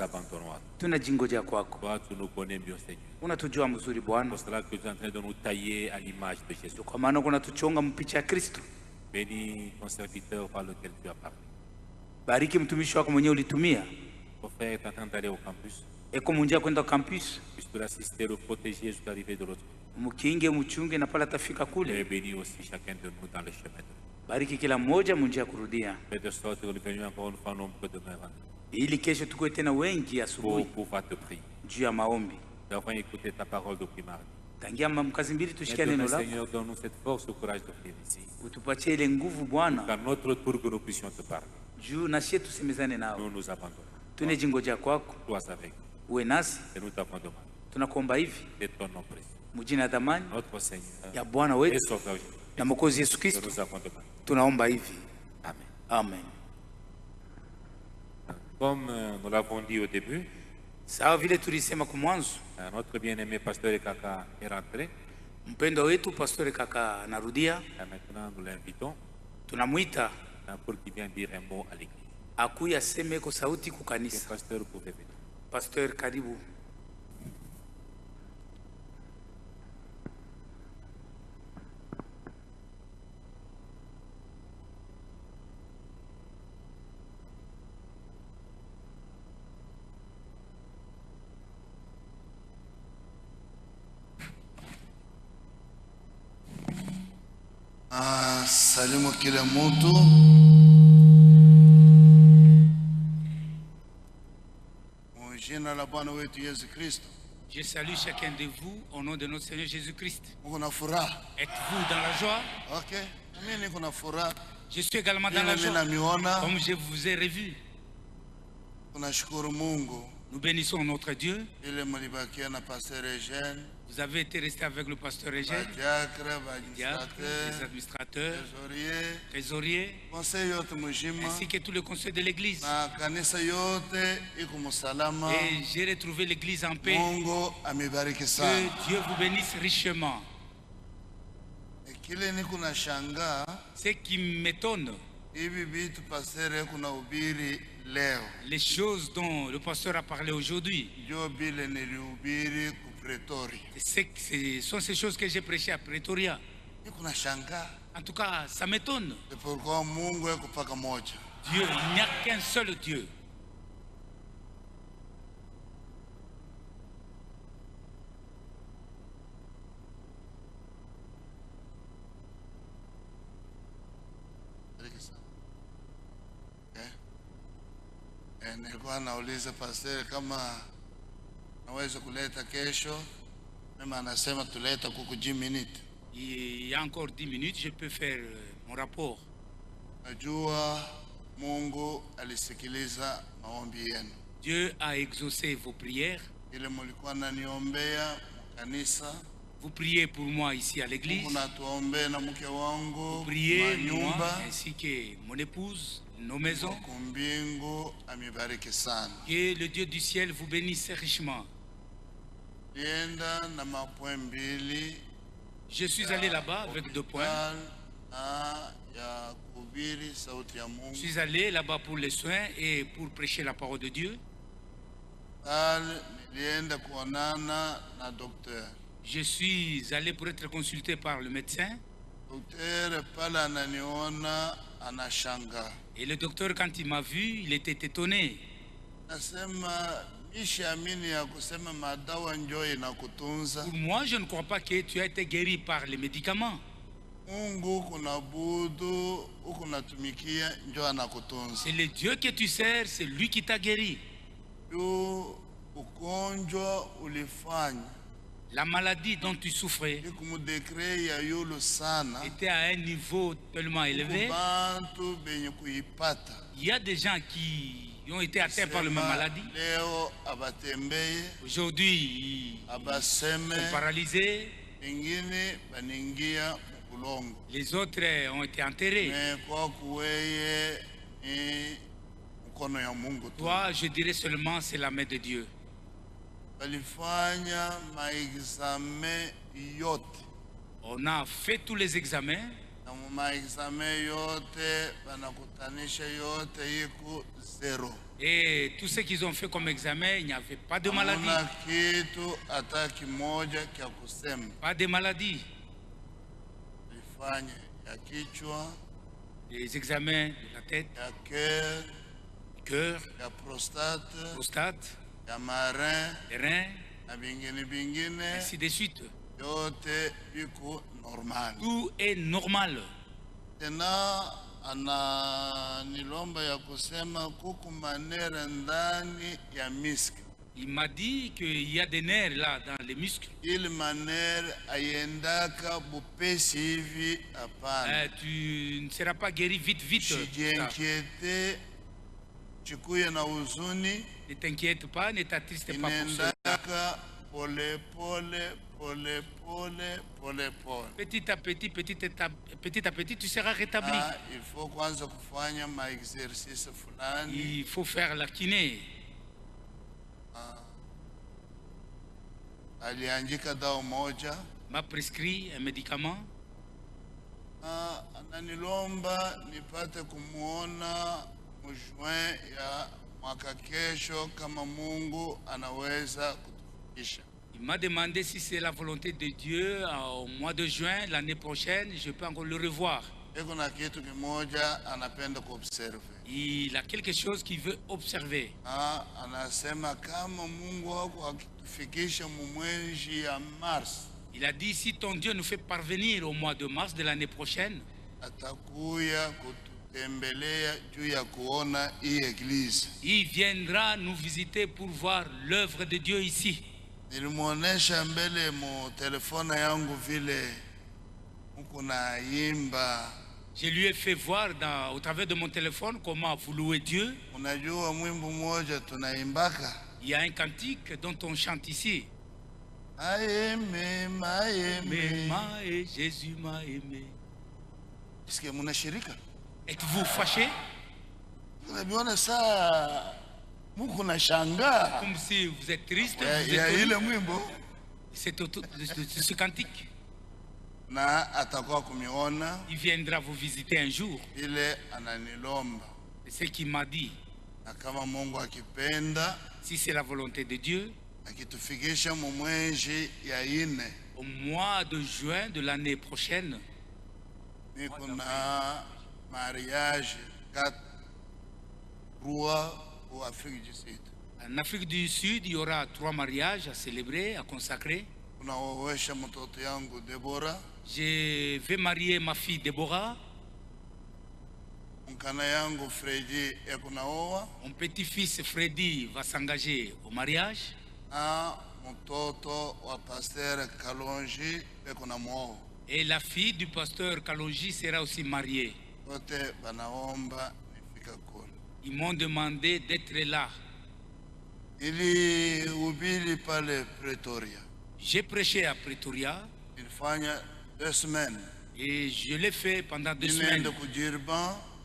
abandonnons à toi. Tunajingoja kwako. Toi, tu nous connais mieux, Seigneur. Unatujua mzuri Bwana. Pour cela que tu es en train de nous tailler à l'image de Jésus. Kwa maana unatuchonga mpicha ya Kristo. Bénis ton serviteur par lequel tu as parlé. Bariki mtumishi wako mwenyewe ulitumia. Ton frère est en train d'aller au campus. Eko munjia kwenda campus. Puisque l'assister, le protéger jusqu'à l'arrivée de l'autre. Mkinge mchunge na pala tafika Et kule. bénis aussi chacun de nous dans le chemin de Bariki kila mmoja munjia kurudia. Fais de sorte que nous venions encore une fois nombreux demain Ili kesho tukue tena wengi asubuhi pour pouvoir te prier. juu ya maombi. Nous avons écouté ta parole depuis mardi. Tangia mkazi mbili tushikia neno Maintenant, lako. Seigneur, donne-nous cette force, ce courage de prier ici. Utupatie ile nguvu Bwana. Qu'à notre tour que nous puissions te parler. Juu na sisi tusemezane nao. Nous nous abandonnons. Tunajingoja kwako. Sois avec nous. Uwe nasi. Et nous t'avons demandé. Tunakuomba hivi. De ton nom précieux. Mjina ya thamani Notre Seigneur. ya Bwana Et wetu Sauveur Jésus. na Mwokozi Yesu Que Kristo. nous avons demandé. Tunaomba hivi. Amen. Amen. Comme nous l'avons dit au début, Sawa vile tulisema kwa mwanzo, notre bien-aimé pasteur Kaka est rentré. mpendo wetu Pastor Kaka anarudia. Et maintenant, nous l'invitons Tunamuita pour qu'il vienne dire un mot à l'église. akuya aseme kwa sauti Le kukanisa. pasteur pouvait venir. Pastor, karibu. Salimu kila mtu. Mujina la Bwana wetu Yesu Kristo. Je salue chacun de vous au nom de notre Seigneur Jésus-Christ. Uko na furaha? Êtes-vous dans la joie? Okay. Mimi niko na furaha. Je suis également dans la Mimi joie. namiona. Comme je vous ai revu, Tunashukuru Mungu nous bénissons notre Dieu. ile mlibakia na Pastor Eugene, Vous avez été resté avec le pasteur Eugène, badiakre, diacre, les baadministrateur, administrateurs, trésorier, trésoriers, conseil yote mujima ainsi que tout le conseil de l'église. na kanisa yote iko musalama. Et j'ai retrouvé l'église en paix. Mungu amebariki sana. Que Dieu vous bénisse richement. Kile niko na shangaa Ce qui m'étonne, hivi vitu pasere kuna ubiri leo les choses dont le pasteur a parlé aujourd'hui, ndio bile nilihubiri ku Pretoria. ce sont ces choses que j'ai prêchées à Pretoria. Niko na shangaa En tout cas, ça m'étonne. pourquoi Mungu eko paka moja. Dieu, il n'y a qu'un seul Dieu. Nilikuwa nauliza pasere kama naweza kuleta kesho, mimi anasema tuleta kuku 10 minutes. Il y a encore 10 minutes, je peux faire mon rapport. Najua Mungu alisikiliza maombi yenu. Dieu a exaucé vos prières. Ile mulikuwa naniombea kanisa, Vous priez pour moi ici à l'église. Mungu natuombea na mke wangu, Priez pour moi nyumba. ainsi que mon épouse, nos maisons. Kumbingu amebariki sana. Que le Dieu du ciel vous bénisse richement. Lienda na mapoint mbili. Je suis allé là-bas avec 2 points. Na ya kuhubiri sauti ya Mungu. Je suis allé là-bas pour les soins et pour prêcher la parole de Dieu. Nilienda kuonana na docteur. Je suis allé pour être consulté par le médecin. Docteur pale ananiona anashanga. Et le docteur, quand il m'a vu, il était étonné. Nasema nishaamini ya kusema madawa njoo inakutunza. Pour moi, je ne crois pas que tu as été guéri par les médicaments. Mungu kunabudu, ukunatumikia njoo anakutunza. C'est le Dieu que tu sers, c'est lui qui t'a guéri. Yu ugonjwa ulifanya La maladie dont tu souffrais ikumudekre ya yulu sana. était à un niveau tellement élevé. Bantu benye kuipata. Il y a des gens qui ont été atteints par la même maladie. Leo abatembeye, Aujourd'hui, ils abaseme, sont paralysés. ingine baningia mkulongo. Les autres ont été enterrés. Me kwa kuweye mkono ya Mungu tu. Toi, je dirais seulement c'est la main de Dieu. Balifanya maexame yote. On a fait tous les examens. Na maexame yote banakutanisha yote iko 0. Et tous ceux qu'ils ont fait comme examen, il n'y avait pas de maladie. Hamuna kitu hata kimoja kya kusema. Pas de maladie. Tulifanya ya kichwa, Les examens de la tête, ya cœur, cœur, ya prostate, prostate, ya marin les reins, na bingine ainsi de suite. yote biko normal. Tout est normal. Tena ananilomba ya kusema kuku manere ndani ya miski. Il m'a dit qu'il y a des nerfs là dans les muscles. Ili manere ayendaka bupesi hivi hapana. Tu ne seras pas guéri vite. Ça. Sijienkiete chikuye na huzuni Ne t'inquiète pas, ne t'attriste pas pour cela. inendaka pole pole. Petit à petit, tu seras rétabli. Il faut kwanza kufanya ma exercice fulani. Il faut faire la kiné. Aliandika dawa moja. M'a prescrit un médicament. Ananilomba nipate kumuona mjuin ya mwaka kesho kama Mungu anaweza kutufikisha. Il m'a demandé si c'est la volonté de Dieu au mois de juin l'année prochaine, je peux encore le revoir. Kuna kitu kimoja anapenda kuobserve. Il a quelque chose qu'il veut observer. Anasema kama Mungu wako akitufikisha mwezi ya Mars, Il a dit si ton Dieu nous fait parvenir au mois de mars de l'année prochaine, atakuya kututembelea juu ya kuona hii eglise. il viendra nous visiter pour voir l'œuvre de Dieu ici. Nilimuonesha mbele mu telefona yangu vile mko naimba. Je lui ai fait voir au travers de mon téléphone comment vous louez Dieu. Unajua mwimbo mmoja tunaimbaka. Il y a un cantique dont on chante ici. Maeme, Jésus m'a aimé. Est-ce que mnashirika? Êtes-vous fâché? Unabiona saa mko na shanga. Comme si vous êtes triste. Ya ile mwimbo. C'est ce cantique. Na atakuwa kumiona. Il viendra vous visiter un jour. Ile ananilomba. C'est ce qu'il m'a dit. Na kama Mungu akipenda, si c'est la volonté de Dieu, akitufikisha mu mwezi ya 4 au mois de juin de l'année prochaine, niko na mariage 4 au Afrique du Sud. En Afrique du Sud, il y aura 3 mariages à célébrer, à consacrer. Unaowesha mtoto yangu Deborah. Je vais marier ma fille Déborah. Mkana yangu Freddy ekunaoa. Mon petit-fils Freddy va s'engager au mariage. Mtoto wa pasteur Kalonji ekunamuoa. Et la fille du pasteur Kalonji sera aussi mariée. Wote banaomba nifika kule. Ils m'ont demandé d'être là. Ili ubili pale Pretoria. J'ai prêché à Pretoria. Ilifanya 2 semaines. Et je l'ai fait pendant 2 semaines.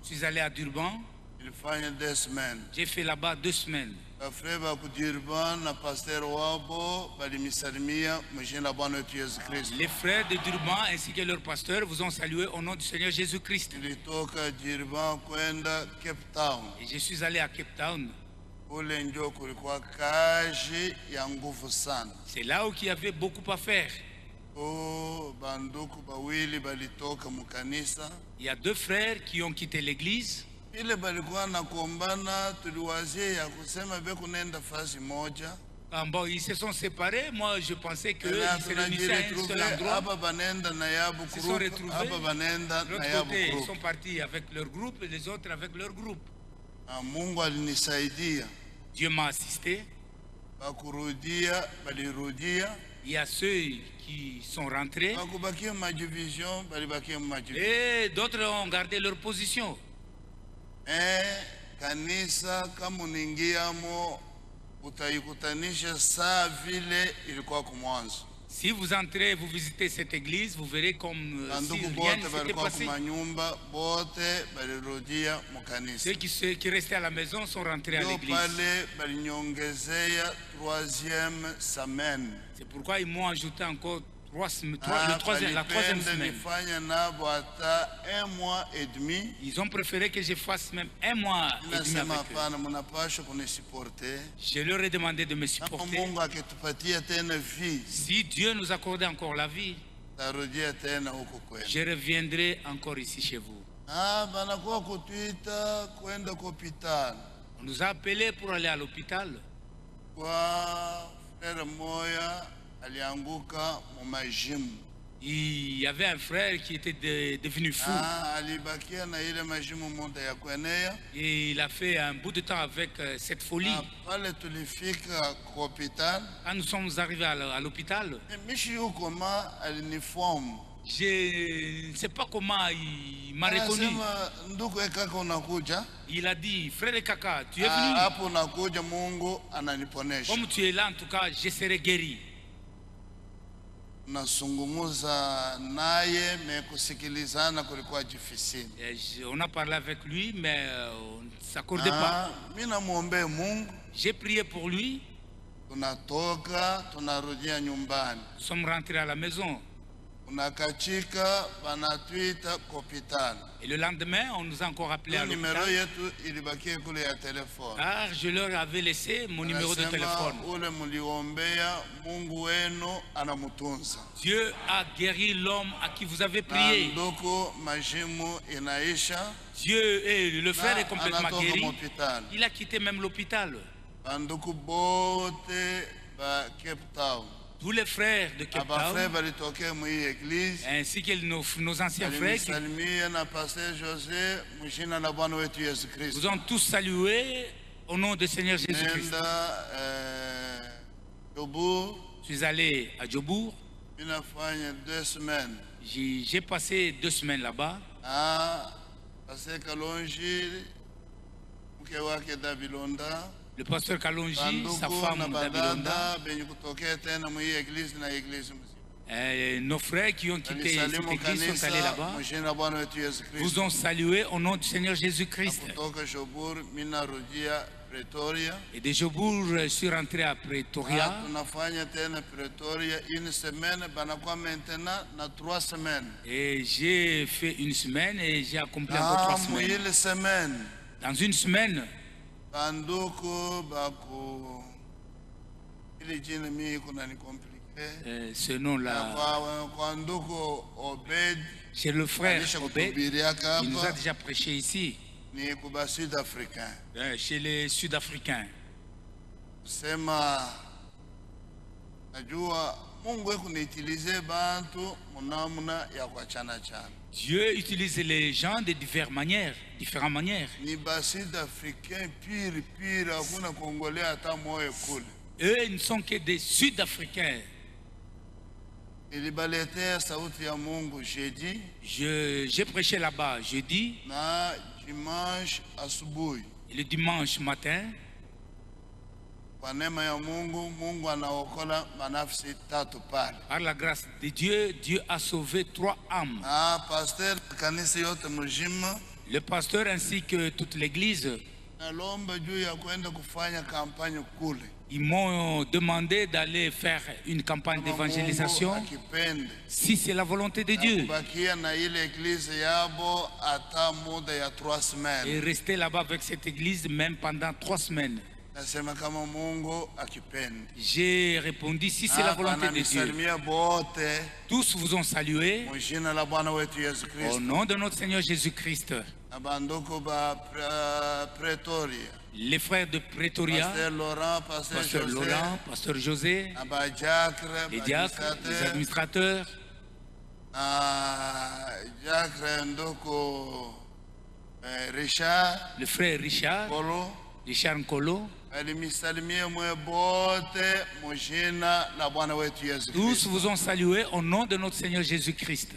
Je suis allé à Durban. Ilifanya 2 semaines. J'ai fait là-bas 2 semaines. Bafreba ku Durban na pasteur wabo balimisalimia mjina Bwana wetu Yesu Kristo. Les frères de Durban ainsi que leur pasteur vous ont salué au nom du Seigneur Jésus-Christ. Nilitoka Durban kwenda Cape Town. Et je suis allé à Cape Town. C'est là où il y avait beaucoup à faire. Il y a 2 frères qui ont quitté l'église. Bon, ils se sont séparés. Moi, je pensais qu'ils se réunissaient à un seul endroit. Ils se sont retrouvés. De l'autre côté, ils sont partis avec leur groupe et les autres avec leur groupe. Dieu m'a assisté. Il y a ceux qui sont rentrés et d'autres ont gardé leur position. Si vous entrez, vous visitez cette église, vous verrez comme si rien ne s'était passé. Ceux qui restaient à la maison sont rentrés à l'église. C'est pourquoi ils m'ont ajouté encore la troisième semaine. Ils ont préféré que je fasse même 1 mois et demi avec eux. Je leur ai demandé de me supporter. Si Dieu nous accordait encore la vie, je reviendrai encore ici chez vous. On nous a appelés pour aller à l'hôpital. Il y avait un frère qui était devenu fou. Et il a fait un bout de temps avec cette folie. Quand nous sommes arrivés à l'hôpital, je ne sais pas comment il m'a reconnu. Il a dit, frère Kaka, tu es venu. Comme tu es là, en tout cas, je serai guéri. On a parlé avec lui, mais on ne s'accordait pas. J'ai prié pour lui. Nous sommes rentrés à la maison. Et le lendemain, on nous a encore appelé à l'hôpital. Car je leur avais laissé mon numéro de téléphone. Dieu a guéri l'homme à qui vous avez prié. Dieu et le frère est complètement guéri. Il a quitté même l'hôpital. Tous les frères de Cape Town, ainsi que nos anciens frères, vous ont tous salué au nom du Seigneur Jésus-Christ. Je suis allé à Djobour. J'ai passé 2 semaines là-bas. Le pasteur Kalonji, sa femme Dabilonda, nos frères qui ont quitté cette église sont allés là-bas, vous ont salué au nom du Seigneur Jésus-Christ. Et de Djobour, je suis rentré à Pretoria. Et j'ai fait 1 semaine et j'ai accompli encore 3 semaines. Dans 1 semaine, ce nom-là, c'est le frère Obed, il nous a déjà prêché ici, chez les Sud-Africains. Dieu utilise les gens de différentes manières. Eux ne sont que des Sud-Africains. J'ai prêché là-bas jeudi et le dimanche matin. Par la grâce de Dieu, Dieu a sauvé 3 âmes. Le pasteur ainsi que toute l'église, ils m'ont demandé d'aller faire une campagne d'évangélisation si c'est la volonté de Dieu. Et rester là-bas avec cette église même pendant 3 semaines. J'ai répondu si c'est la volonté de Dieu. Tous vous ont salué au nom de notre Seigneur Jésus-Christ. Les frères de Pretoria, Pasteur Laurent, Pasteur José, les diacres, les administrateurs, le frère Richard Nkolo. Tous vous ont salué au nom de notre Seigneur Jésus-Christ.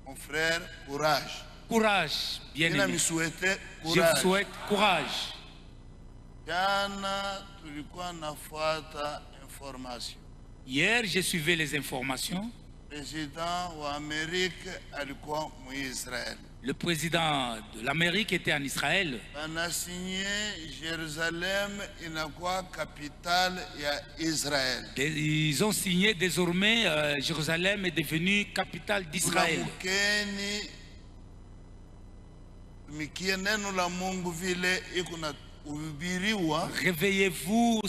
Mon frère, courage. Courage, bien-aimé. Je vous souhaite courage. Hier, j'ai suivi les informations. Le président de l'Amérique était en Israël. On a signé Jérusalem inakuwa capitale ya Israël. Ils ont signé désormais Jérusalem est devenue capitale d'Israël. Réveillez-vous,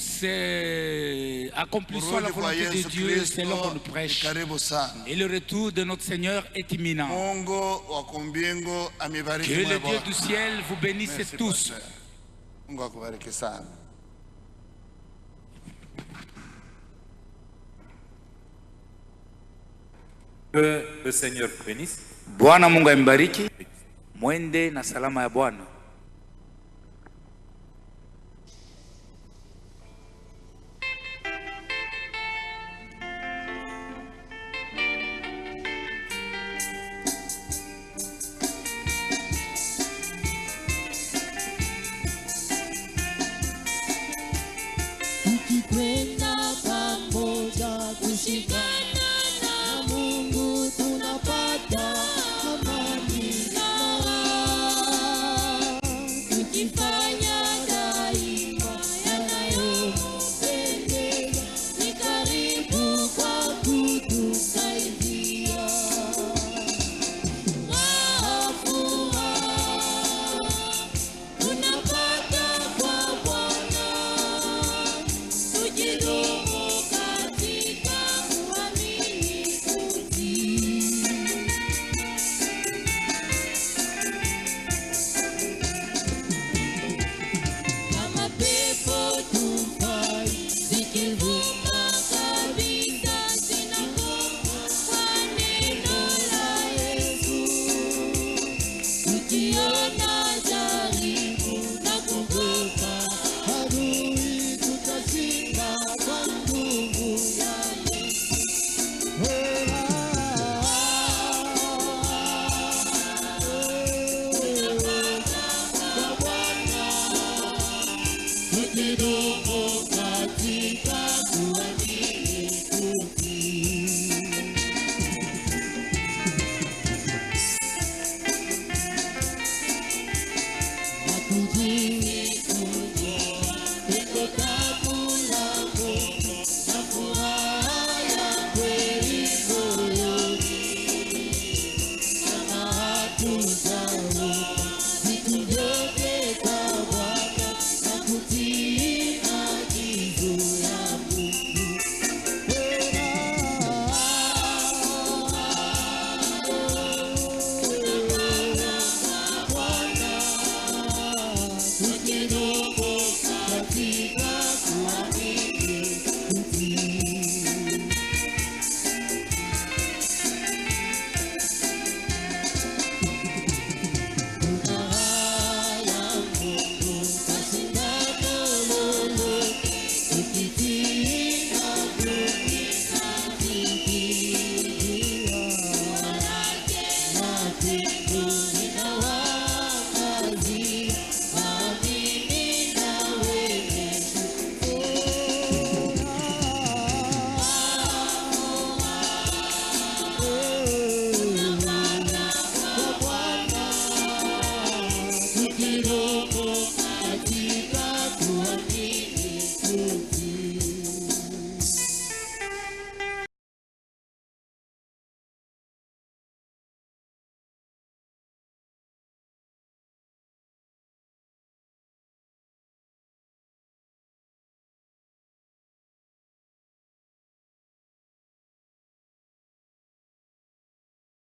accomplissons la volonté de Dieu selon qu'on prêche. Et le retour de notre Seigneur est imminent. Que le Dieu du ciel vous bénisse tous. Que le Seigneur vous bénisse. Bwana Mungu ambariki. Mwende na salama ya Bwana. Tukikwenda pamoja kushikana na Mungu tunapata amani. Tukifanya daima yanayompendeza, ni karibu kwa kutusaidia. Tunapata kwa Bwana, tujidumu katika uaminifu. Kama pepo tufai zikivuma kabisa, zinakufa kwa neno la Yesu. Tukiona jaribu na kuvuka adui, tutashinda kwa nguvu ya Yesu. Kwa Bwana tukidumu katika uaminifu. Vitu vyote kwa Bwana na kutii agizo.